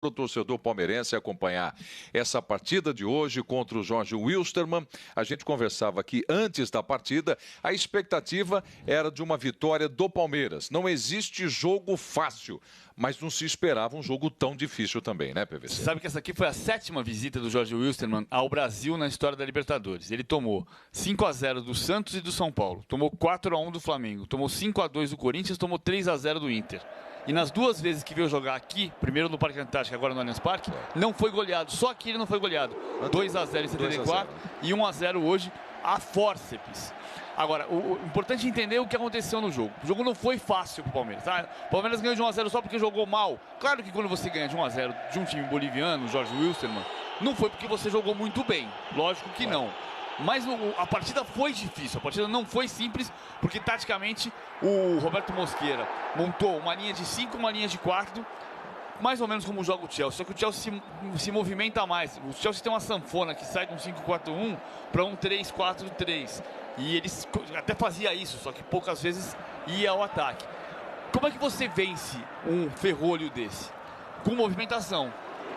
o torcedor palmeirense acompanhar essa partida de hoje contra o Jorge Wilstermann. A gente conversava aqui antes da partida, a expectativa era de uma vitória do Palmeiras. Não existe jogo fácil, mas não se esperava um jogo tão difícil também, né, PVC? Você sabe que essa aqui foi a 7ª visita do Jorge Wilstermann ao Brasil na história da Libertadores. Ele tomou 5-0 do Santos e do São Paulo, tomou 4-1 do Flamengo, tomou 5-2 do Corinthians, tomou 3-0 do Inter. E nas duas vezes que veio jogar aqui, primeiro no Parque Antártico, agora no Allianz Parque, não foi goleado. Só aqui ele não foi goleado. 2-0 em 74 e 1-0 hoje a fórceps. Agora, o importante é entender o que aconteceu no jogo. O jogo não foi fácil para o Palmeiras. Tá? O Palmeiras ganhou de 1-0 só porque jogou mal. Claro que quando você ganha de 1-0 de um time boliviano, Jorge Wilstermann, não foi porque você jogou muito bem. Lógico que não. Mas a partida foi difícil, a partida não foi simples, porque taticamente o Roberto Mosquera montou uma linha de 5, uma linha de 4, mais ou menos como joga o Chelsea, só que o Chelsea se movimenta mais. O Chelsea tem uma sanfona que sai de um 5-4-1 para um 3-4-3, e eles até fazia isso, só que poucas vezes ia ao ataque. Como é que você vence um ferrolho desse? Com movimentação.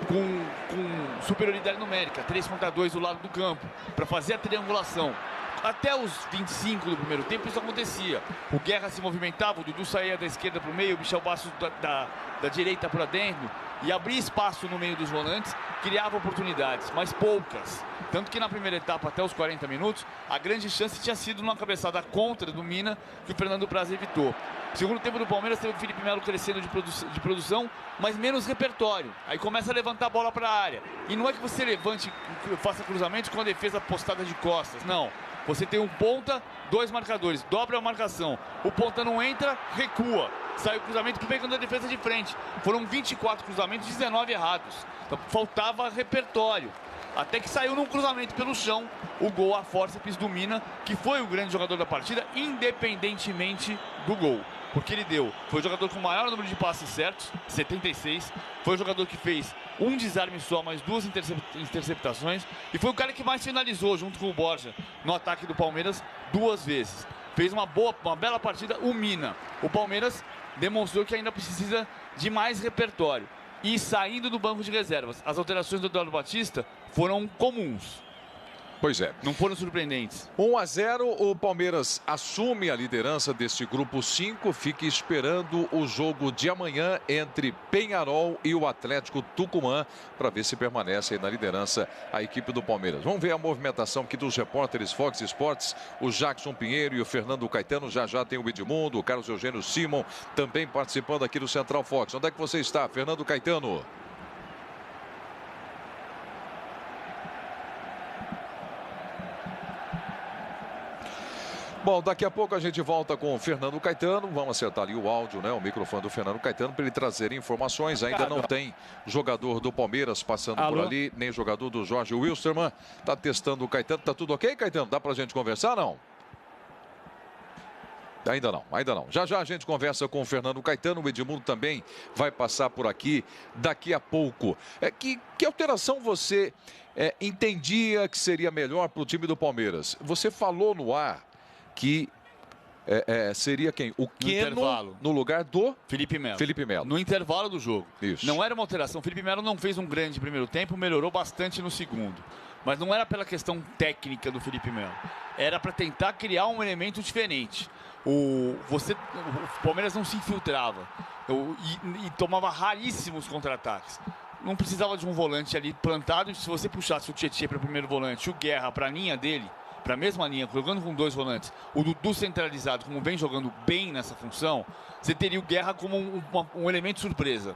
Com superioridade numérica, 3 contra 2 do lado do campo, para fazer a triangulação. Até os 25 do primeiro tempo isso acontecia. O Guerra se movimentava, o Dudu saía da esquerda para o meio, o Michel Bastos da direita para dentro, e abria espaço no meio dos volantes, criava oportunidades, mas poucas. Tanto que na primeira etapa, até os 40 minutos, a grande chance tinha sido numa cabeçada contra do Mina, que o Fernando Praz evitou. Segundo tempo do Palmeiras, teve o Felipe Melo crescendo de produção, mas menos repertório. Aí começa a levantar a bola para a área. E não é que você levante, faça cruzamentos com a defesa postada de costas, não. Você tem um ponta, 2 marcadores, dobra a marcação. O ponta não entra, recua. Sai o cruzamento que pegando a defesa de frente. Foram 24 cruzamentos, 19 errados. Então faltava repertório. Até que saiu num cruzamento pelo chão o gol a fórceps do Mina, que foi o grande jogador da partida, independentemente do gol. Porque ele foi o jogador com o maior número de passes certos, 76. Foi o jogador que fez um desarme só, mais 2 interceptações. E foi o cara que mais finalizou, junto com o Borja, no ataque do Palmeiras, 2 vezes. Fez uma bela partida o Mina. O Palmeiras demonstrou que ainda precisa de mais repertório. E saindo do banco de reservas, as alterações do Eduardo Batista foram comuns. Pois é. Não foram surpreendentes. 1-0, o Palmeiras assume a liderança deste grupo 5, fica esperando o jogo de amanhã entre Peñarol e o Atlético Tucumã, para ver se permanece aí na liderança a equipe do Palmeiras. Vamos ver a movimentação aqui dos repórteres Fox Sports, o Jackson Pinheiro e o Fernando Caetano. Já tem o Edmundo, o Carlos Eugênio Simon também participando aqui do Central Fox. Onde é que você está, Fernando Caetano? Bom, daqui a pouco a gente volta com o Fernando Caetano. Vamos acertar ali o áudio, né? O microfone do Fernando Caetano para ele trazer informações. Ainda não tem jogador do Palmeiras passando por ali, nem jogador do Jorge Wilstermann. Tá testando o Caetano. Tá tudo ok, Caetano? Dá pra gente conversar, não? Ainda não. Já a gente conversa com o Fernando Caetano. O Edmundo também vai passar por aqui daqui a pouco. Que alteração você entendia que seria melhor para o time do Palmeiras? Você falou no ar que seria quem? O Keno no lugar do Felipe Melo. Melo. No intervalo do jogo. Isso. Não era uma alteração. O Felipe Melo não fez um grande primeiro tempo, melhorou bastante no segundo. Mas não era pela questão técnica do Felipe Melo. Era para tentar criar um elemento diferente. O Palmeiras não se infiltrava e tomava raríssimos contra-ataques. Não precisava de um volante ali plantado. E se você puxasse o Tietchan para o primeiro volante, o Guerra para a linha dele, para a mesma linha, jogando com 2 volantes, o Dudu centralizado, como vem jogando bem nessa função, você teria o Guerra como um elemento surpresa.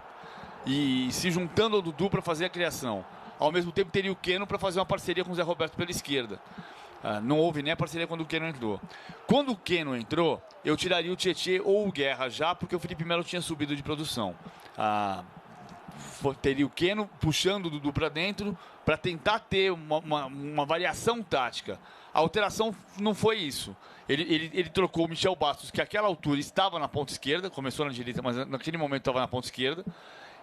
E se juntando ao Dudu para fazer a criação. Ao mesmo tempo teria o Keno para fazer uma parceria com o Zé Roberto pela esquerda. Não houve nem a parceria quando o Keno entrou. Quando o Keno entrou, eu tiraria o Tietchan ou o Guerra já, porque o Felipe Melo tinha subido de produção. Teria o Keno puxando o Dudu para dentro para tentar ter uma variação tática. A alteração não foi isso. Ele trocou o Michel Bastos, que àquela altura estava na ponta esquerda, começou na direita, mas naquele momento estava na ponta esquerda,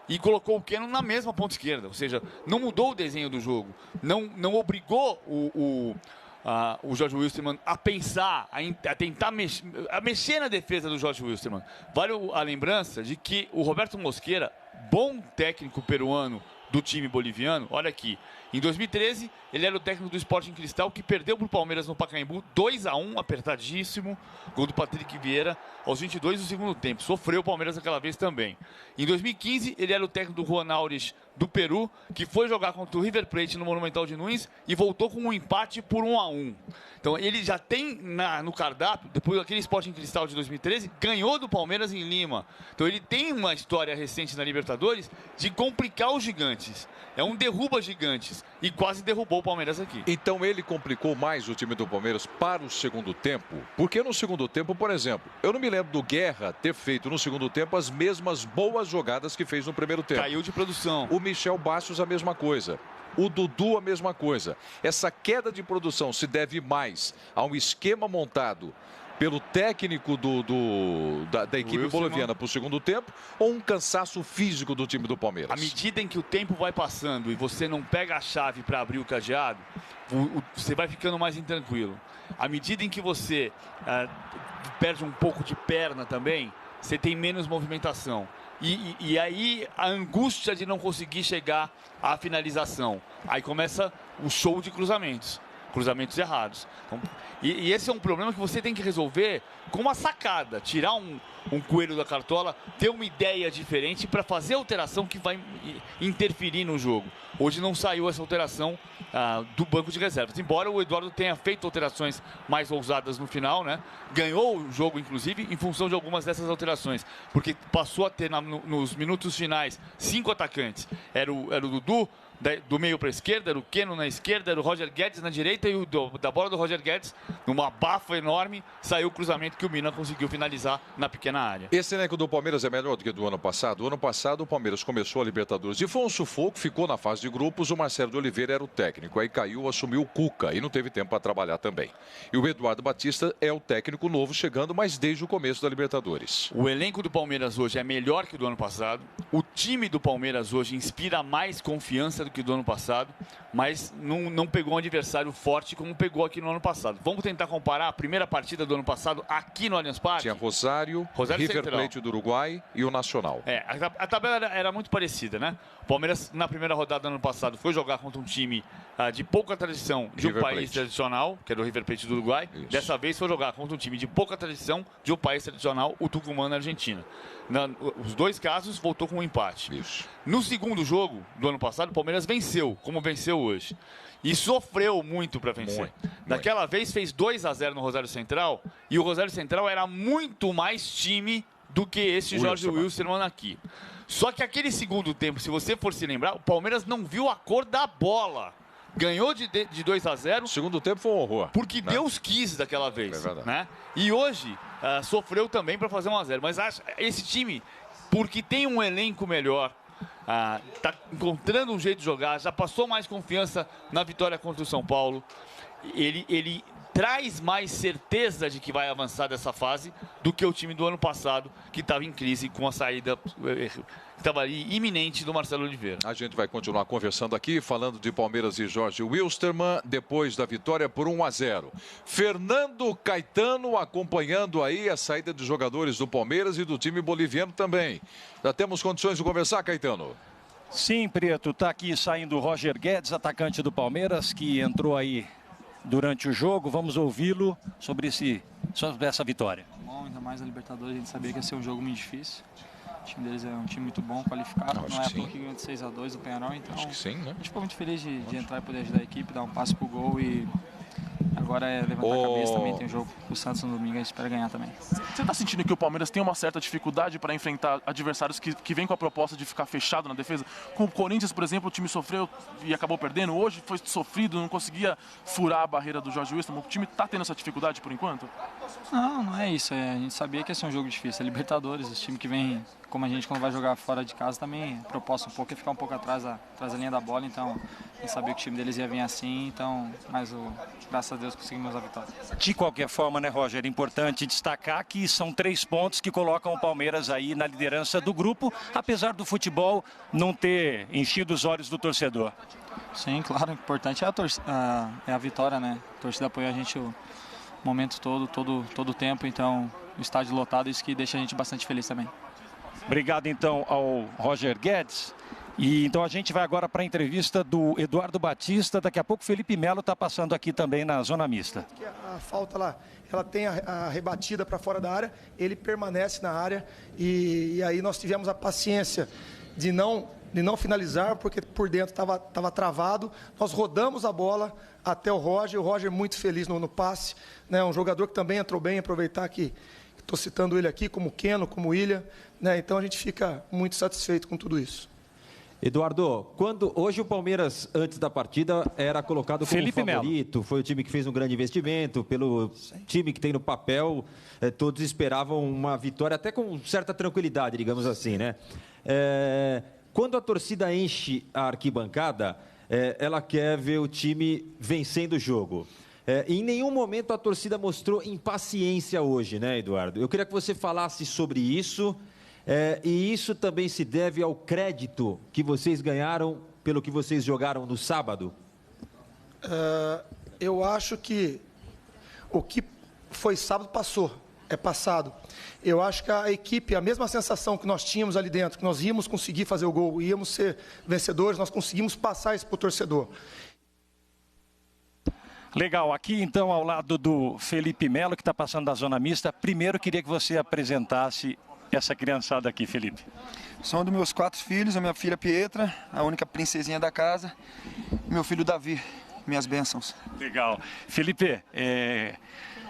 e colocou o Keno na mesma ponta esquerda. Ou seja, não mudou o desenho do jogo. Não obrigou o Jorge Wilstermann a pensar, a tentar mexer na defesa do Jorge Wilstermann. Vale a lembrança de que o Roberto Mosquera bom técnico peruano do time boliviano. Olha aqui, em 2013 ele era o técnico do Sporting Cristal, que perdeu para o Palmeiras no Pacaembu 2-1, apertadíssimo, gol do Patrick Vieira aos 22 do segundo tempo. Sofreu o Palmeiras aquela vez também. Em 2015 ele era o técnico do Juan Aures do Peru, que foi jogar contra o River Plate no Monumental de Nunes e voltou com um empate por 1-1. Então ele já tem no cardápio, depois daquele Sporting Cristal de 2013, ganhou do Palmeiras em Lima. Então ele tem uma história recente na Libertadores de complicar os gigantes. É um derruba gigantes e quase derrubou o Palmeiras aqui. Então ele complicou mais o time do Palmeiras para o segundo tempo? Porque no segundo tempo, por exemplo, eu não me lembro do Guerra ter feito no segundo tempo as mesmas boas jogadas que fez no primeiro tempo. Caiu de produção. O Michel Bastos a mesma coisa. O Dudu a mesma coisa. Essa queda de produção se deve mais a um esquema montado pelo técnico da equipe boliviana para o segundo tempo ou um cansaço físico do time do Palmeiras? À medida em que o tempo vai passando e você não pega a chave para abrir o cadeado, você vai ficando mais intranquilo. À medida em que você perde um pouco de perna também, você tem menos movimentação. E aí a angústia de não conseguir chegar à finalização. Aí começa o show de cruzamentos errados. Então, e esse é um problema que você tem que resolver com uma sacada, tirar um coelho da cartola, ter uma ideia diferente para fazer a alteração que vai interferir no jogo. Hoje não saiu essa alteração do banco de reservas, embora o Eduardo tenha feito alterações mais ousadas no final, né? Ganhou o jogo, inclusive, em função de algumas dessas alterações, porque passou a ter nos minutos finais 5 atacantes. Era o Dudu, do meio para a esquerda, era o Keno na esquerda, era o Roger Guedes na direita e da bola do Roger Guedes, numa bafa enorme, saiu o cruzamento que o Mina conseguiu finalizar na pequena área. Esse elenco do Palmeiras é melhor do que do ano passado? O ano passado o Palmeiras começou a Libertadores e foi um sufoco, ficou na fase de grupos, o Marcelo de Oliveira era o técnico, aí caiu, assumiu o Cuca e não teve tempo para trabalhar também. E o Eduardo Batista é o técnico novo chegando, mas desde o começo da Libertadores. O elenco do Palmeiras hoje é melhor que o do ano passado, o time do Palmeiras hoje inspira mais confiança do que do ano passado, mas não pegou um adversário forte como pegou aqui no ano passado. Vamos tentar comparar a primeira partida do ano passado aqui no Allianz Parque? Tinha Rosário River Plate do Uruguai e o Nacional. A tabela era muito parecida, né? O Palmeiras, na primeira rodada do ano passado, foi jogar contra um time de pouca tradição de um país tradicional, que era o River Plate do Uruguai. Isso. Dessa vez foi jogar contra um time de pouca tradição de um país tradicional, o Tucumã, na Argentina. Os dois casos voltou com um empate. Isso. No segundo jogo do ano passado, o Palmeiras venceu, como venceu hoje. E sofreu muito para vencer. Daquela vez fez 2-0 no Rosário Central, e o Rosário Central era muito mais time do que esse Jorge Wilstermann aqui. Só que aquele segundo tempo, se você for se lembrar, o Palmeiras não viu a cor da bola. Ganhou de 2-0. O segundo tempo foi um horror. Porque Deus quis daquela vez. Né? E hoje sofreu também para fazer 1-0. Mas esse time, porque tem um elenco melhor, está encontrando um jeito de jogar, já passou mais confiança na vitória contra o São Paulo. Ele traz mais certeza de que vai avançar dessa fase do que o time do ano passado, que estava em crise com a saída que estava ali iminente do Marcelo Oliveira. A gente vai continuar conversando aqui, falando de Palmeiras e Jorge Wilstermann, depois da vitória por 1-0. Fernando Caetano acompanhando aí a saída de jogadores do Palmeiras e do time boliviano também. Já temos condições de conversar, Caetano? Sim, Preto, está aqui saindo o Roger Guedes, atacante do Palmeiras, que entrou aí durante o jogo. Vamos ouvi-lo sobre essa vitória. Bom, ainda mais a Libertadores, a gente sabia que ia ser um jogo muito difícil. O time deles é um time muito bom, qualificado. Não é à toa que ganhou de 6-2 do Peñarol, então acho que sim, né? A gente ficou muito feliz de entrar e poder ajudar a equipe, dar um passo pro gol e agora é levantar a cabeça também. Tem um jogo com o Santos no domingo, a gente espera ganhar também. Você está sentindo que o Palmeiras tem uma certa dificuldade para enfrentar adversários que vêm com a proposta de ficar fechado na defesa? Com o Corinthians, por exemplo, o time sofreu e acabou perdendo. Hoje foi sofrido, não conseguia furar a barreira do Jorge Wilstermann. O time está tendo essa dificuldade por enquanto? Não é isso. A gente sabia que ia ser um jogo difícil. É Libertadores, os times que vêm, como a gente, quando vai jogar fora de casa, também a proposta um pouco é ficar um pouco atrás da linha da bola. Então, a gente sabia que o time deles ia vir assim. Então, graças a Deus conseguimos a vitória. De qualquer forma, né, Roger, é importante destacar que são 3 pontos que colocam o Palmeiras aí na liderança do grupo, apesar do futebol não ter enchido os olhos do torcedor. Sim, claro, o importante é a vitória, né? A torcida apoia a gente o momento todo o tempo, então o estádio lotado, isso que deixa a gente bastante feliz também. Obrigado, então, ao Roger Guedes. E então a gente vai agora para a entrevista do Eduardo Batista. Daqui a pouco o Felipe Melo está passando aqui também na zona mista. A falta lá, ela tem a rebatida para fora da área, ele permanece na área e aí nós tivemos a paciência de não finalizar, porque por dentro estava travado. Nós rodamos a bola até o Roger muito feliz no passe, né? Um jogador que também entrou bem, aproveitar que estou citando ele aqui, como Keno, como William, né? Então a gente fica muito satisfeito com tudo isso. Eduardo, hoje o Palmeiras, antes da partida, era colocado como Felipe favorito, foi o time que fez um grande investimento, pelo time que tem no papel, todos esperavam uma vitória até com certa tranquilidade, digamos assim, né? Quando a torcida enche a arquibancada, ela quer ver o time vencendo o jogo. Em nenhum momento a torcida mostrou impaciência hoje, né, Eduardo? Eu queria que você falasse sobre isso. E isso também se deve ao crédito que vocês ganharam pelo que vocês jogaram no sábado? Eu acho que o que foi sábado é passado. Eu acho que a equipe, a mesma sensação que nós tínhamos ali dentro, que nós íamos conseguir fazer o gol, íamos ser vencedores, nós conseguimos passar isso para o torcedor. Legal, aqui então ao lado do Felipe Melo, que está passando da zona mista. Primeiro queria que você apresentasse essa criançada aqui, Felipe. São dos meus 4 filhos, a minha filha Pietra, a única princesinha da casa, e meu filho Davi, minhas bênçãos. Legal. Felipe,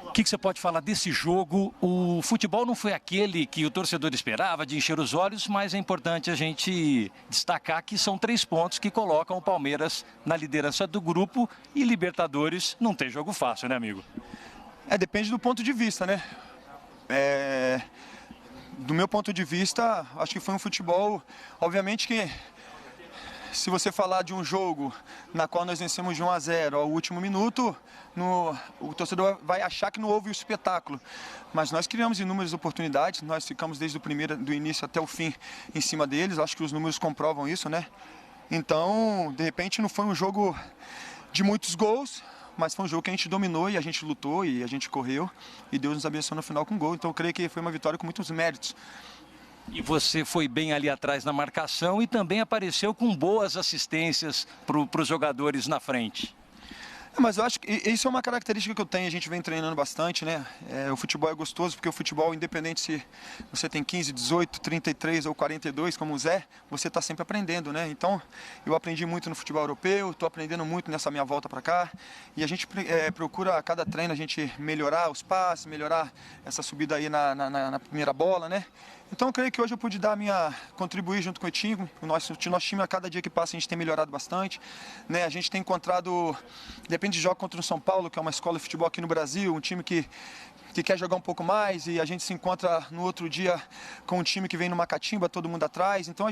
o que você pode falar desse jogo? O futebol não foi aquele que o torcedor esperava, de encher os olhos, mas é importante a gente destacar que são 3 pontos que colocam o Palmeiras na liderança do grupo, e Libertadores não tem jogo fácil, né, amigo? Depende do ponto de vista, né? Do meu ponto de vista, acho que foi um futebol, obviamente que se você falar de um jogo na qual nós vencemos de 1-0 ao último minuto, o torcedor vai achar que não houve o espetáculo. Mas nós criamos inúmeras oportunidades, nós ficamos desde do início até o fim em cima deles, acho que os números comprovam isso, né? Então, de repente, não foi um jogo de muitos gols, mas foi um jogo que a gente dominou e a gente lutou e a gente correu e Deus nos abençoou no final com gol. Então eu creio que foi uma vitória com muitos méritos. E você foi bem ali atrás na marcação e também apareceu com boas assistências para os jogadores na frente. Mas eu acho que isso é uma característica que eu tenho, a gente vem treinando bastante, né? O futebol é gostoso, porque o futebol, independente se você tem 15, 18, 33 ou 42, como o Zé, você está sempre aprendendo, né? Então, eu aprendi muito no futebol europeu, estou aprendendo muito nessa minha volta para cá, e a gente procura, a cada treino, a gente melhorar os passes, melhorar essa subida aí na primeira bola, né? Então, eu creio que hoje eu pude contribuir junto com o time. O nosso time, a cada dia que passa, a gente tem melhorado bastante, né? A gente tem encontrado, depende de jogo contra o São Paulo, que é uma escola de futebol aqui no Brasil, um time que quer jogar um pouco mais, e a gente se encontra no outro dia com um time que vem numa catimba, todo mundo atrás. Então,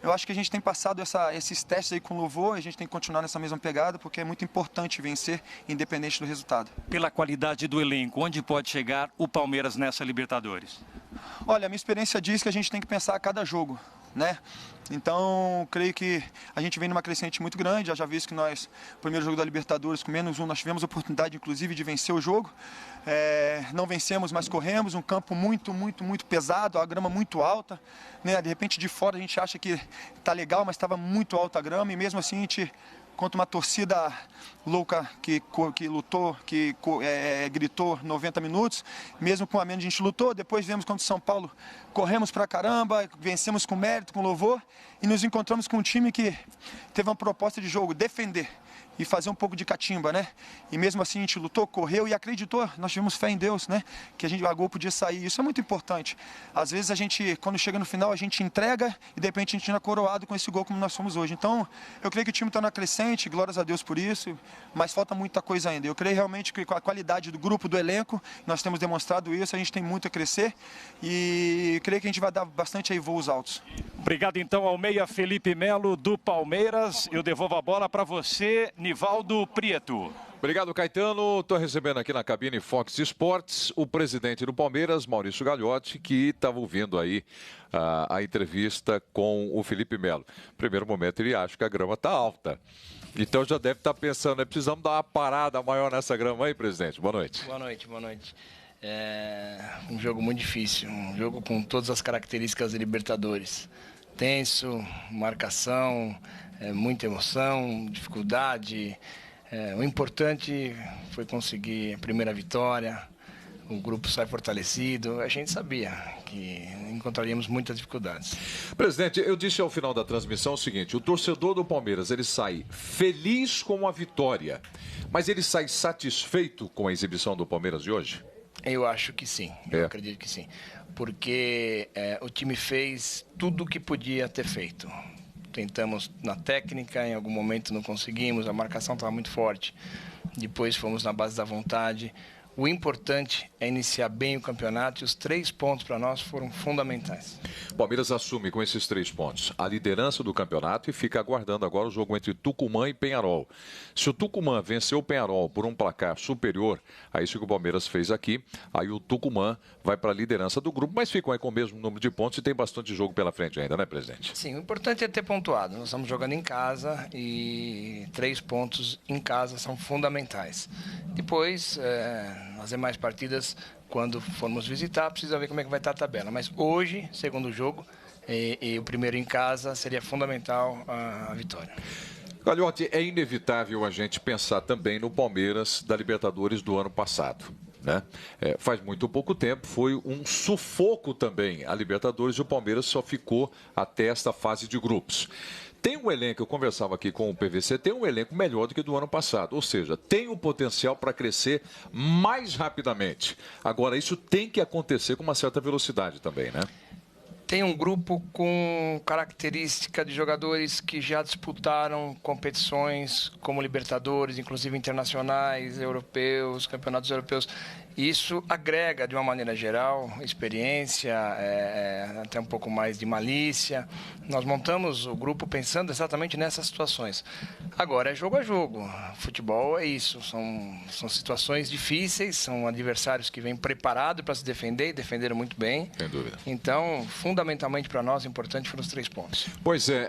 eu acho que a gente tem passado esses testes aí com louvor, a gente tem que continuar nessa mesma pegada, porque é muito importante vencer, independente do resultado. Pela qualidade do elenco, onde pode chegar o Palmeiras nessa Libertadores? Olha, a minha experiência diz que a gente tem que pensar a cada jogo, né? Então, creio que a gente vem numa crescente muito grande. Já visto que nós, no primeiro jogo da Libertadores, com -1, nós tivemos a oportunidade, inclusive, de vencer o jogo. Não vencemos, mas corremos. Um campo muito, muito, muito pesado, a grama muito alta, né? De repente, de fora, a gente acha que está legal, mas estava muito alta a grama. E mesmo assim, a gente, contra uma torcida louca que lutou, que gritou 90 minutos, mesmo com a menos a gente lutou. Depois viemos contra o São Paulo, corremos pra caramba, vencemos com mérito, com louvor, e nos encontramos com um time que teve uma proposta de jogo, defender e fazer um pouco de catimba, né? E mesmo assim a gente lutou, correu e acreditou, nós tivemos fé em Deus, né? Que a gol podia sair, isso é muito importante. Às vezes a gente, quando chega no final, a gente entrega e de repente a gente não é coroado com esse gol como nós somos hoje. Então, eu creio que o time está na crescente, glórias a Deus por isso, mas falta muita coisa ainda. Eu creio realmente que com a qualidade do grupo, do elenco, nós temos demonstrado isso, a gente tem muito a crescer e creio que a gente vai dar bastante aí voos altos. Obrigado então ao meia Felipe Melo do Palmeiras. Eu devolvo a bola para você, Nivaldo Prieto. Obrigado, Caetano. Estou recebendo aqui na cabine Fox Sports o presidente do Palmeiras, Maurício Gagliotti, que estava ouvindo aí a entrevista com o Felipe Melo. Primeiro momento, ele acha que a grama está alta. Então já deve estar pensando, precisamos dar uma parada maior nessa grama aí, presidente. Boa noite. Boa noite, boa noite. É um jogo muito difícil, um jogo com todas as características de Libertadores. Tenso, marcação, muita emoção, dificuldade. O importante foi conseguir a primeira vitória. O grupo sai fortalecido. A gente sabia que encontraríamos muitas dificuldades. Presidente, eu disse ao final da transmissão o seguinte: o torcedor do Palmeiras, ele sai feliz com a vitória, mas ele sai satisfeito com a exibição do Palmeiras de hoje? Eu acho que sim, eu acredito que sim. Porque o time fez tudo o que podia ter feito. Tentamos na técnica, em algum momento não conseguimos, a marcação estava muito forte. Depois fomos na base da vontade. O importante é iniciar bem o campeonato e os 3 pontos para nós foram fundamentais. O Palmeiras assume com esses 3 pontos a liderança do campeonato e fica aguardando agora o jogo entre Tucumã e Peñarol. Se o Tucumã venceu o Peñarol por um placar superior a isso que o Palmeiras fez aqui, aí o Tucumã vai para a liderança do grupo, mas ficam aí com o mesmo número de pontos e tem bastante jogo pela frente ainda, né, presidente? Sim, o importante é ter pontuado. Nós estamos jogando em casa e 3 pontos em casa são fundamentais. Depois, nas demais partidas, quando formos visitar, precisa ver como é que vai estar a tabela. Mas hoje, segundo jogo, e o primeiro em casa, seria fundamental a vitória. Gagliotti, é inevitável a gente pensar também no Palmeiras da Libertadores do ano passado, né? Faz muito pouco tempo, foi um sufoco também a Libertadores e o Palmeiras só ficou até esta fase de grupos. Tem um elenco, eu conversava aqui com o PVC, tem um elenco melhor do que do ano passado. Ou seja, tem um potencial para crescer mais rapidamente. Agora, isso tem que acontecer com uma certa velocidade também, né? Tem um grupo com característica de jogadores que já disputaram competições como Libertadores, inclusive internacionais, europeus, campeonatos europeus. Isso agrega, de uma maneira geral, experiência, até um pouco mais de malícia. Nós montamos o grupo pensando exatamente nessas situações. Agora, é jogo a jogo. Futebol é isso. São situações difíceis, são adversários que vêm preparados para se defender e defenderam muito bem. Sem dúvida. Então, fundamentalmente para nós, importante foram os 3 pontos. Pois é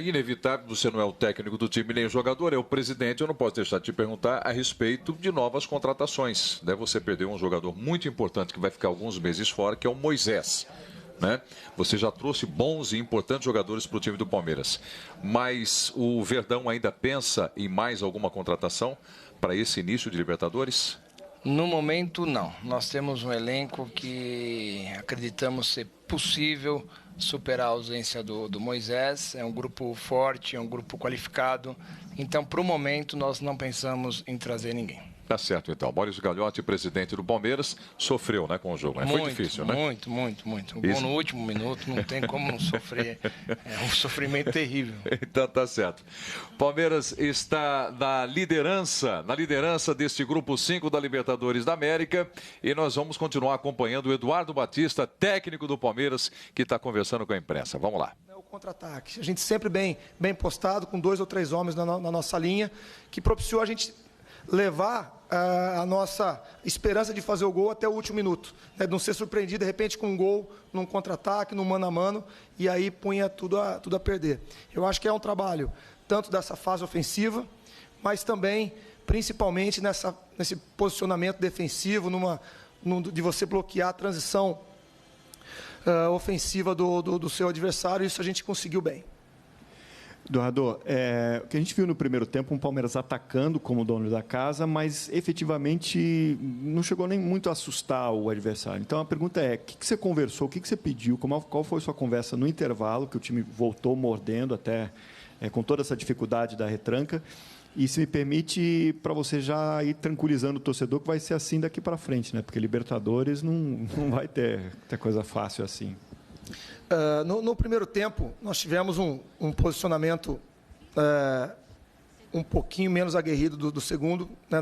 inevitável, você não é o técnico do time nem o jogador, é o presidente. Eu não posso deixar de te perguntar a respeito de novas contratações. Você perdeu um jogador muito importante que vai ficar alguns meses fora, que é o Moisés, né? Você já trouxe bons e importantes jogadores para o time do Palmeiras, mas o Verdão ainda pensa em mais alguma contratação para esse início de Libertadores? No momento, não. Nós temos um elenco que acreditamos ser possível superar a ausência do Moisés. É um grupo forte, é um grupo qualificado. Então, para o momento, nós não pensamos em trazer ninguém. Tá certo, então. Maurício Gagliotti, presidente do Palmeiras, sofreu, né, com o jogo. Foi difícil, né? Muito. O gol no último minuto, não tem como não sofrer. É um sofrimento terrível. Então tá certo. Palmeiras está na liderança deste grupo 5 da Libertadores da América e nós vamos continuar acompanhando o Eduardo Batista, técnico do Palmeiras, que está conversando com a imprensa. Vamos lá. O contra-ataque. A gente sempre bem postado, com 2 ou 3 homens na nossa linha, que propiciou a gente levar a nossa esperança de fazer o gol até o último minuto, né? Não ser surpreendido de repente com um gol num contra-ataque, num mano a mano, e aí punha tudo a perder. Eu acho que é um trabalho tanto dessa fase ofensiva, mas também, principalmente, nesse posicionamento defensivo, de você bloquear a transição ofensiva do seu adversário. Isso a gente conseguiu bem. Eduardo, o que a gente viu no primeiro tempo, um Palmeiras atacando como dono da casa, mas efetivamente não chegou nem muito a assustar o adversário. Então a pergunta é, o que você conversou, o que você pediu, qual foi a sua conversa no intervalo, que o time voltou mordendo até com toda essa dificuldade da retranca, e se me permite, para você já ir tranquilizando o torcedor, que vai ser assim daqui para frente, né? Porque Libertadores não vai ter coisa fácil assim. No primeiro tempo, nós tivemos um posicionamento um pouquinho menos aguerrido do segundo, né?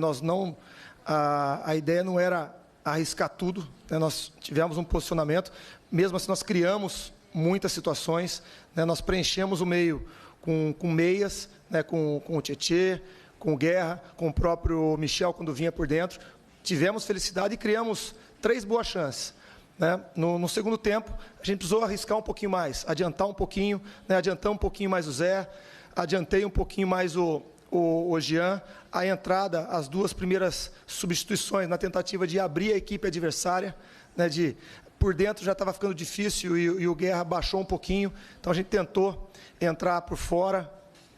A ideia não era arriscar tudo, né? Nós tivemos um posicionamento, mesmo assim nós criamos muitas situações, né? Nós preenchemos o meio com meias, né? com o Tietê, com o Guerra, com o próprio Michel quando vinha por dentro. Tivemos felicidade e criamos 3 boas chances. Né? No segundo tempo, a gente precisou arriscar um pouquinho mais, adiantar um pouquinho, né? Adiantar um pouquinho mais o Zé, adiantei um pouquinho mais o o Jean, a entrada, as 2 primeiras substituições na tentativa de abrir a equipe adversária, né, por dentro já estava ficando difícil e o Guerra baixou um pouquinho, então a gente tentou entrar por fora,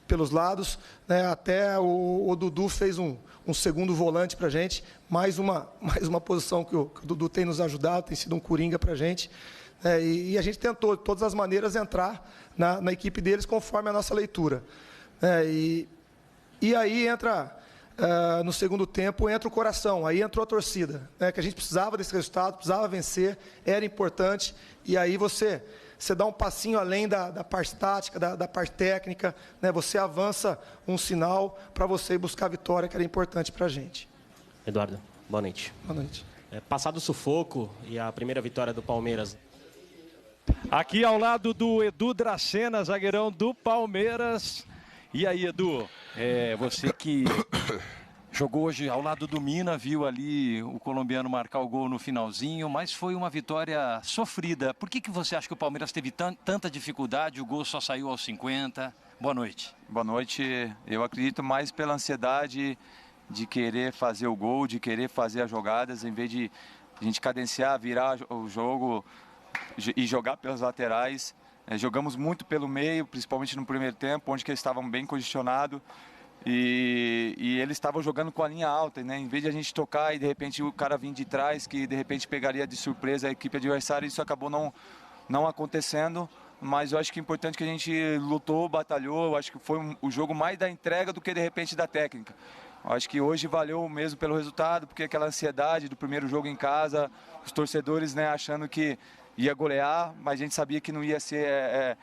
pelos lados, né, até o Dudu fez um segundo volante para a gente, mais uma posição que o Dudu tem nos ajudado, tem sido um coringa para a gente, e a gente tentou, de todas as maneiras, entrar na equipe deles conforme a nossa leitura. E aí entra, no segundo tempo, entra o coração, aí entrou a torcida, né, que a gente precisava desse resultado, precisava vencer, era importante, e aí você dá um passinho além da parte tática, da parte técnica, né, você avança um sinal para você ir buscar a vitória, que era importante para a gente. Eduardo, boa noite. Boa noite. Passado o sufoco e a primeira vitória do Palmeiras. Aqui ao lado do Edu Dracena, zagueirão do Palmeiras. E aí, Edu, você que jogou hoje ao lado do Mina, viu ali o colombiano marcar o gol no finalzinho, mas foi uma vitória sofrida. Por que você acha que o Palmeiras teve tanta dificuldade, o gol só saiu aos 50? Boa noite. Boa noite. Eu acredito mais pela ansiedade de querer fazer o gol, de querer fazer as jogadas, em vez de a gente cadenciar, virar o jogo e jogar pelas laterais. Jogamos muito pelo meio, principalmente no primeiro tempo, onde que eles estavam bem congestionados. E eles estavam jogando com a linha alta, né? Em vez de a gente tocar e de repente o cara vir de trás, que de repente pegaria de surpresa a equipe adversária, isso acabou não acontecendo. Mas eu acho que é importante que a gente lutou, batalhou. Eu acho que foi o jogo mais da entrega do que de repente da técnica. Eu acho que hoje valeu mesmo pelo resultado, porque aquela ansiedade do primeiro jogo em casa, os torcedores, né, achando que ia golear, mas a gente sabia que não ia ser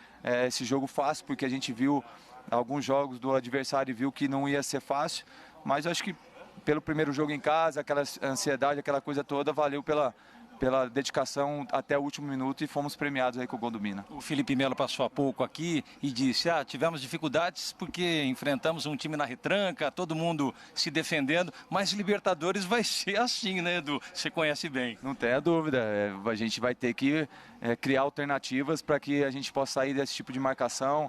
esse jogo fácil, porque a gente viu alguns jogos do adversário e viu que não ia ser fácil, mas eu acho que pelo primeiro jogo em casa, aquela ansiedade, aquela coisa toda, valeu pela dedicação até o último minuto e fomos premiados aí com o gol do Mina. O Felipe Melo passou há pouco aqui e disse, tivemos dificuldades porque enfrentamos um time na retranca, todo mundo se defendendo, mas Libertadores vai ser assim, né, Edu? Você conhece bem. Não tenha dúvida, a gente vai ter que criar alternativas para que a gente possa sair desse tipo de marcação,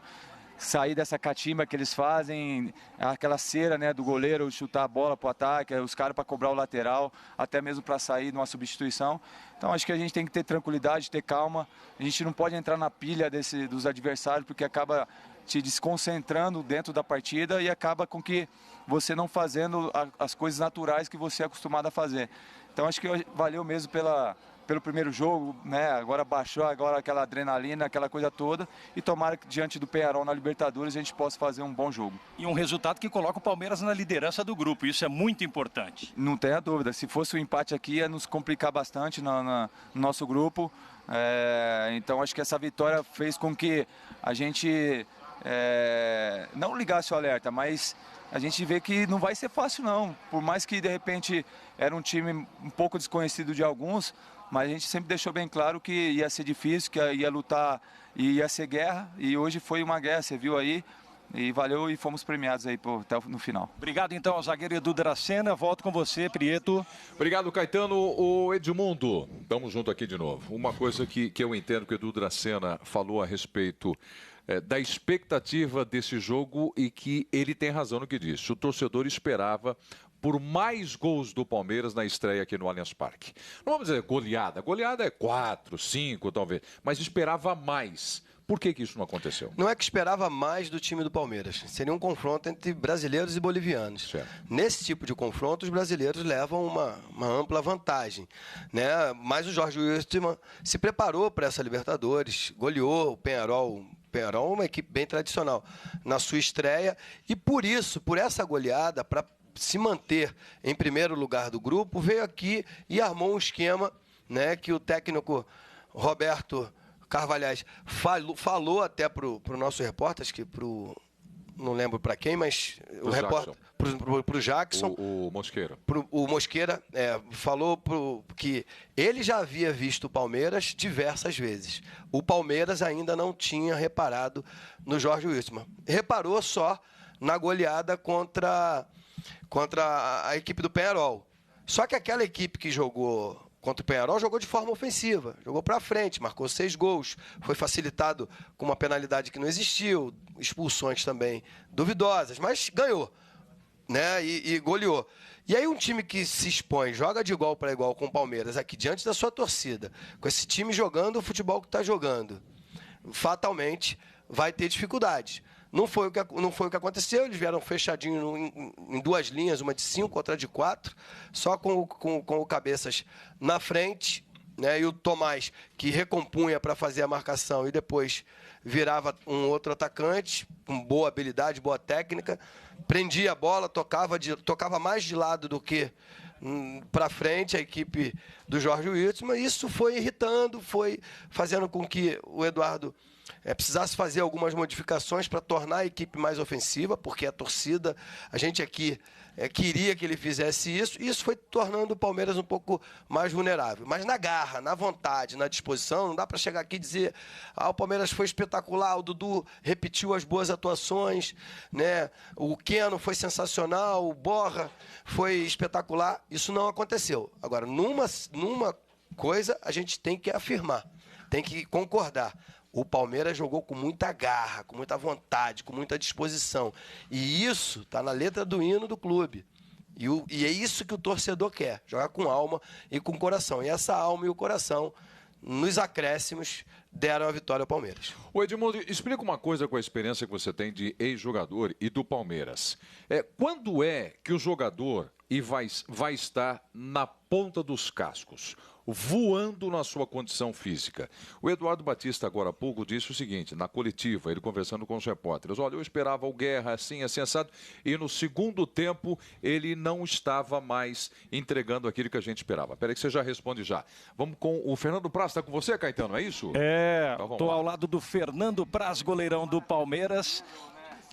sair dessa catimba que eles fazem, aquela cera, né, do goleiro chutar a bola para o ataque, os caras para cobrar o lateral, até mesmo para sair numa substituição. Então acho que a gente tem que ter tranquilidade, ter calma. A gente não pode entrar na pilha dos adversários, porque acaba te desconcentrando dentro da partida e acaba com que você não fazendo as coisas naturais que você é acostumado a fazer. Então acho que valeu mesmo pelo primeiro jogo, né? Agora baixou aquela adrenalina, aquela coisa toda, e tomara que diante do Peñarol na Libertadores a gente possa fazer um bom jogo. E um resultado que coloca o Palmeiras na liderança do grupo, isso é muito importante. Não tenha dúvida, se fosse um empate aqui ia nos complicar bastante no nosso grupo, então acho que essa vitória fez com que a gente não ligasse o alerta, mas a gente vê que não vai ser fácil não, por mais que de repente era um time um pouco desconhecido de alguns, mas a gente sempre deixou bem claro que ia ser difícil, que ia lutar e ia ser guerra. E hoje foi uma guerra, você viu aí. E valeu e fomos premiados aí até no final. Obrigado então ao zagueiro Edu Dracena. Volto com você, Prieto. Obrigado, Caetano. O Edmundo, estamos juntos aqui de novo. Uma coisa que eu entendo que o Edu Dracena falou a respeito da expectativa desse jogo e que ele tem razão no que disse. O torcedor esperava por mais gols do Palmeiras na estreia aqui no Allianz Parque. Não vamos dizer goleada. Goleada é 4, 5 talvez, mas esperava mais. Por que isso não aconteceu? Não é que esperava mais do time do Palmeiras. Seria um confronto entre brasileiros e bolivianos. Certo. Nesse tipo de confronto, os brasileiros levam uma ampla vantagem, né? Mas o Jorge Wilstermann se preparou para essa Libertadores, goleou o Peñarol. Peñarol é uma equipe bem tradicional na sua estreia. E por isso, por essa goleada, para se manter em primeiro lugar do grupo, veio aqui e armou um esquema, né, que o técnico Roberto Carvalhais falou até para o nosso repórter, acho que não lembro para quem, mas o repórter para o Jackson. O Mosqueira. O Mosqueira falou que ele já havia visto o Palmeiras diversas vezes. O Palmeiras ainda não tinha reparado no Jorge Wilstermann. Reparou só na goleada contra a equipe do Peñarol. Só que aquela equipe que jogou contra o Peñarol jogou de forma ofensiva, jogou para frente, marcou 6 gols, foi facilitado com uma penalidade que não existiu, expulsões também duvidosas, mas ganhou. né? E goleou. E aí um time que se expõe, joga de igual para igual com o Palmeiras aqui diante da sua torcida, com esse time jogando o futebol que está jogando, fatalmente vai ter dificuldades. Não foi o que aconteceu, eles vieram fechadinho em duas linhas, uma de 5, outra de 4, só com o Cabeças na frente, né? E o Tomás, que recompunha para fazer a marcação e depois virava um outro atacante, com boa habilidade, boa técnica, prendia a bola, tocava mais de lado do que para frente a equipe do Jorge Wilstermann. Isso foi irritando, foi fazendo com que o Eduardo precisasse fazer algumas modificações para tornar a equipe mais ofensiva, porque a torcida, a gente aqui queria que ele fizesse isso, e isso foi tornando o Palmeiras um pouco mais vulnerável. Mas na garra, na vontade, na disposição, não dá para chegar aqui e dizer o Palmeiras foi espetacular, o Dudu repetiu as boas atuações, né? O Keno foi sensacional, o Borra foi espetacular. Isso não aconteceu. Agora, numa coisa a gente tem que afirmar, tem que concordar. O Palmeiras jogou com muita garra, com muita vontade, com muita disposição. E isso está na letra do hino do clube. E é isso que o torcedor quer, jogar com alma e com coração. E essa alma e o coração, nos acréscimos, deram a vitória ao Palmeiras. Ô Edmundo, explica uma coisa com a experiência que você tem de ex-jogador e do Palmeiras. Quando é que o jogador vai estar na ponta dos cascos, voando na sua condição física? O Eduardo Batista, agora há pouco, disse o seguinte, na coletiva, ele conversando com os repórteres: olha, eu esperava o Guerra assim, assado, e no segundo tempo ele não estava mais entregando aquilo que a gente esperava. Peraí que você já responde já. Vamos com o Fernando Praz, está com você, Caetano, é isso? Então, estou ao lado do Fernando Praz, goleirão do Palmeiras.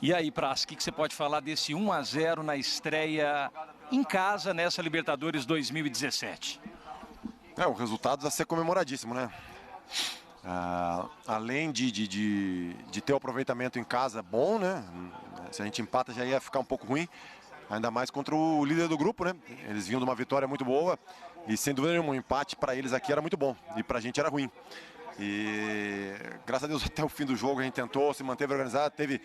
E aí, Praz, o que você pode falar desse 1-0 na estreia em casa nessa Libertadores 2017? O resultado a ser comemoradíssimo, né? Além de ter o aproveitamento em casa bom, né? Se a gente empata já ia ficar um pouco ruim, ainda mais contra o líder do grupo, né? Eles vinham de uma vitória muito boa e, sem dúvida nenhuma, um empate para eles aqui era muito bom e para a gente era ruim. E graças a Deus até o fim do jogo a gente tentou, se manteve organizado, teve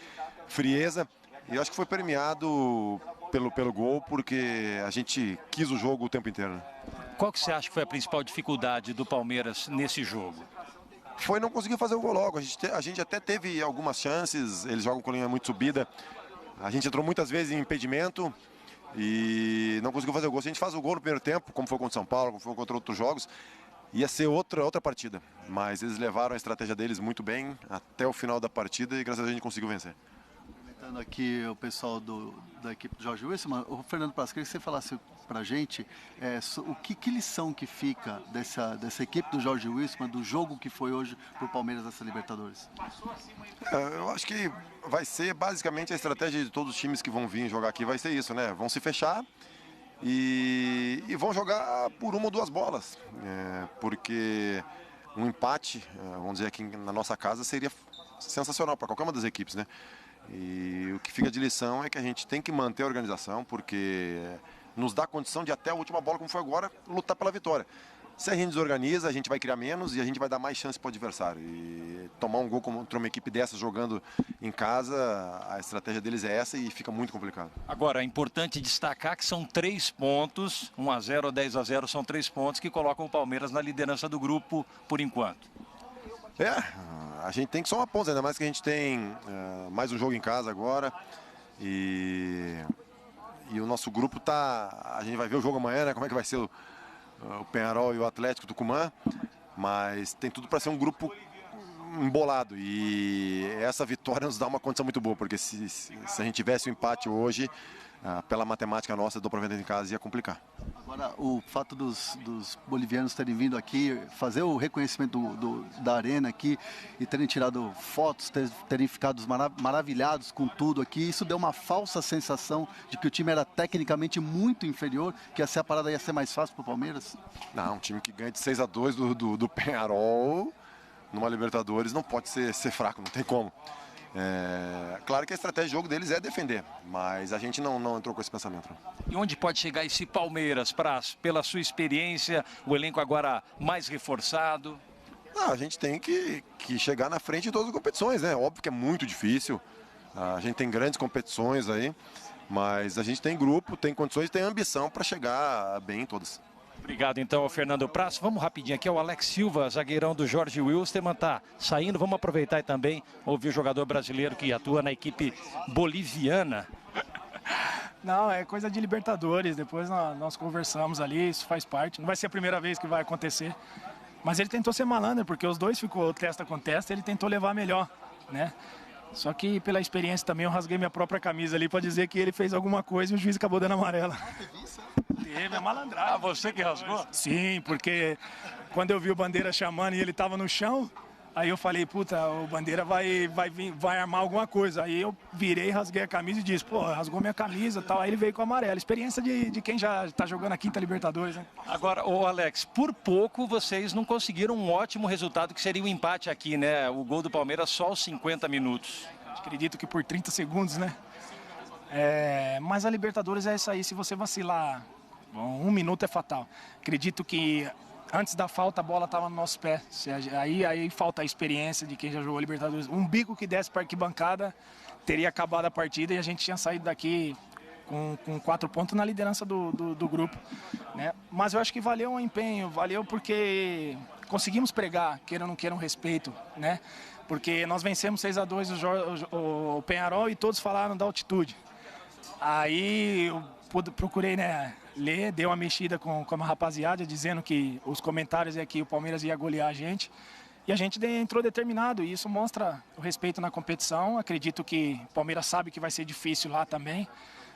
frieza e eu acho que foi premiado pelo gol, porque a gente quis o jogo o tempo inteiro, né? Qual que você acha que foi a principal dificuldade do Palmeiras nesse jogo? Foi não conseguir fazer o gol logo. A gente até teve algumas chances, eles jogam com linha muito subida. A gente entrou muitas vezes em impedimento e não conseguiu fazer o gol. Se a gente faz o gol no primeiro tempo, como foi contra o São Paulo, como foi contra outros jogos, ia ser outra partida. Mas eles levaram a estratégia deles muito bem até o final da partida e graças a Deus a gente conseguiu vencer. Aqui o pessoal da equipe do Jorge Wilstermann, o Fernando Praz, queria que você falasse para a gente que lição que fica dessa equipe do Jorge Wilstermann, do jogo que foi hoje para o Palmeiras nessa Libertadores. Eu acho que vai ser basicamente a estratégia de todos os times que vão vir jogar aqui, vai ser isso, né? Vão se fechar e vão jogar por uma ou duas bolas, porque um empate, vamos dizer aqui na nossa casa, seria sensacional para qualquer uma das equipes, né? E o que fica de lição é que a gente tem que manter a organização, porque nos dá condição de até a última bola, como foi agora, lutar pela vitória. Se a gente desorganiza, a gente vai criar menos e a gente vai dar mais chance para o adversário. E tomar um gol contra uma equipe dessas jogando em casa, a estratégia deles é essa e fica muito complicado. Agora, é importante destacar que são 3 pontos, 1-0 ou 10-0, são 3 pontos que colocam o Palmeiras na liderança do grupo por enquanto. A gente tem que somar pontos, ainda mais que a gente tem mais um jogo em casa agora e o nosso grupo a gente vai ver o jogo amanhã, né? Como é que vai ser o Peñarol e o Atlético Tucumã, mas tem tudo para ser um grupo embolado e essa vitória nos dá uma condição muito boa, porque se a gente tivesse um empate hoje, pela matemática nossa do aproveitamento em casa ia complicar. Agora, o fato dos bolivianos terem vindo aqui, fazer o reconhecimento da arena aqui e terem tirado fotos, terem ficado maravilhados com tudo aqui, isso deu uma falsa sensação de que o time era tecnicamente muito inferior, que a parada ia ser mais fácil para o Palmeiras? Não, um time que ganha de 6-2 do Peñarol numa Libertadores não pode ser fraco, não tem como. Claro que a estratégia de jogo deles é defender, mas a gente não entrou com esse pensamento. E onde pode chegar esse Palmeiras, Praz, pela sua experiência, o elenco agora mais reforçado? A gente tem que chegar na frente de todas as competições, né? Óbvio que é muito difícil, a gente tem grandes competições aí, Mas a gente tem grupo, tem condições, tem ambição para chegar bem em todas. Obrigado, então, ao Fernando Praz. Vamos rapidinho aqui, o Alex Silva, zagueirão do Jorge Wilstermann, tá saindo. Vamos aproveitar e também ouvir o jogador brasileiro que atua na equipe boliviana. Não, é coisa de Libertadores, depois nós conversamos ali, isso faz parte. Não vai ser a primeira vez que vai acontecer. Mas ele tentou ser malandro, porque os dois ficou testa com testa, ele tentou levar melhor, né? Só que pela experiência também eu rasguei minha própria camisa ali para dizer que ele fez alguma coisa e o juiz acabou dando amarela. Teve a malandragem. Ah, você que rasgou? Sim, porque quando eu vi o Bandeira chamando e ele tava no chão, aí eu falei, puta, o Bandeira vai armar alguma coisa. Aí eu virei, rasguei a camisa e disse, pô, rasgou minha camisa e tal. Aí ele veio com a amarela. Experiência de quem já tá jogando a quinta Libertadores, né? Agora, ô Alex, por pouco vocês não conseguiram um ótimo resultado, que seria o empate aqui, né? O gol do Palmeiras só aos 50 minutos. Acredito que por 30 segundos, né? Mas a Libertadores é isso aí, se você vacilar, bom, 1 minuto é fatal. Acredito que antes da falta, a bola estava no nosso pé. Aí falta a experiência de quem já jogou Libertadores. Um bico que desse para a arquibancada teria acabado a partida e a gente tinha saído daqui com 4 pontos na liderança do grupo, né? Mas eu acho que valeu o empenho, valeu porque conseguimos pregar, queira ou não queira, um respeito, né? Porque nós vencemos 6-2 o Peñarol e todos falaram da altitude. Aí eu procurei, né, ler, dei uma mexida com a rapaziada, dizendo que os comentários é que o Palmeiras ia golear a gente. E a gente entrou determinado, e isso mostra o respeito na competição. Acredito que o Palmeiras sabe que vai ser difícil lá também,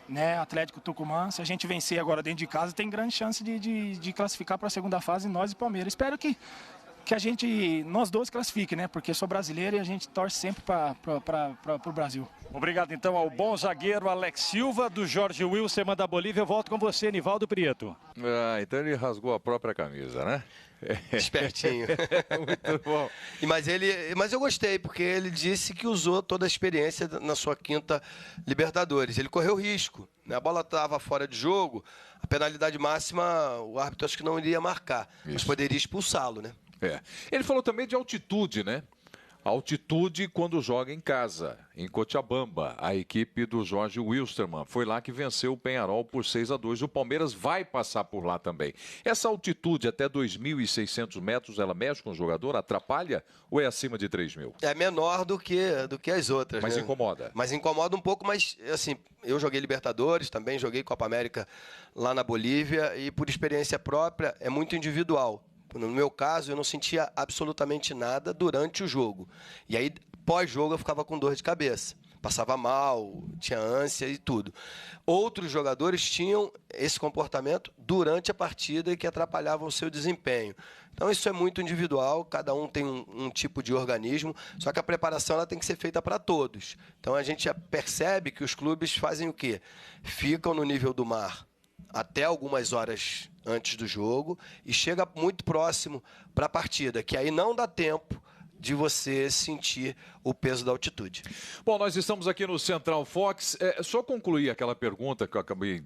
né? Atlético Tucumã, se a gente vencer agora dentro de casa, tem grande chance de classificar para a segunda fase, nós e Palmeiras. Espero que nós dois classifiquem, né? Porque sou brasileiro e a gente torce sempre para o Brasil. Obrigado, então, ao bom zagueiro Alex Silva, do Jorge Wilstermann da Bolívia. Eu volto com você, Nivaldo Prieto. Então ele rasgou a própria camisa, né? Espertinho. Muito bom. Mas eu gostei, porque ele disse que usou toda a experiência na sua quinta Libertadores. Ele correu risco, né? A bola estava fora de jogo, a penalidade máxima o árbitro acho que não iria marcar, mas poderia expulsá-lo, né? Ele falou também de altitude, né? Altitude quando joga em casa, em Cochabamba, a equipe do Jorge Wilstermann. Foi lá que venceu o Peñarol por 6-2. O Palmeiras vai passar por lá também. Essa altitude até 2.600 metros, ela mexe com o jogador? Atrapalha ou é acima de 3.000? É menor do que as outras, mas né? Incomoda? Mas incomoda um pouco, mas assim, eu joguei Libertadores, também joguei Copa América lá na Bolívia e por experiência própria é muito individual. No meu caso, eu não sentia absolutamente nada durante o jogo. E aí, pós-jogo, eu ficava com dor de cabeça. Passava mal, tinha ânsia e tudo. Outros jogadores tinham esse comportamento durante a partida e que atrapalhava o seu desempenho. Então, isso é muito individual, cada um tem um tipo de organismo, só que a preparação ela tem que ser feita para todos. Então, a gente já percebe que os clubes fazem o quê? Ficam no nível do mar até algumas horas antes do jogo e chega muito próximo para a partida, que aí não dá tempo de você sentir o peso da altitude. Bom, nós estamos aqui no Central Fox. Só concluir aquela pergunta que eu acabei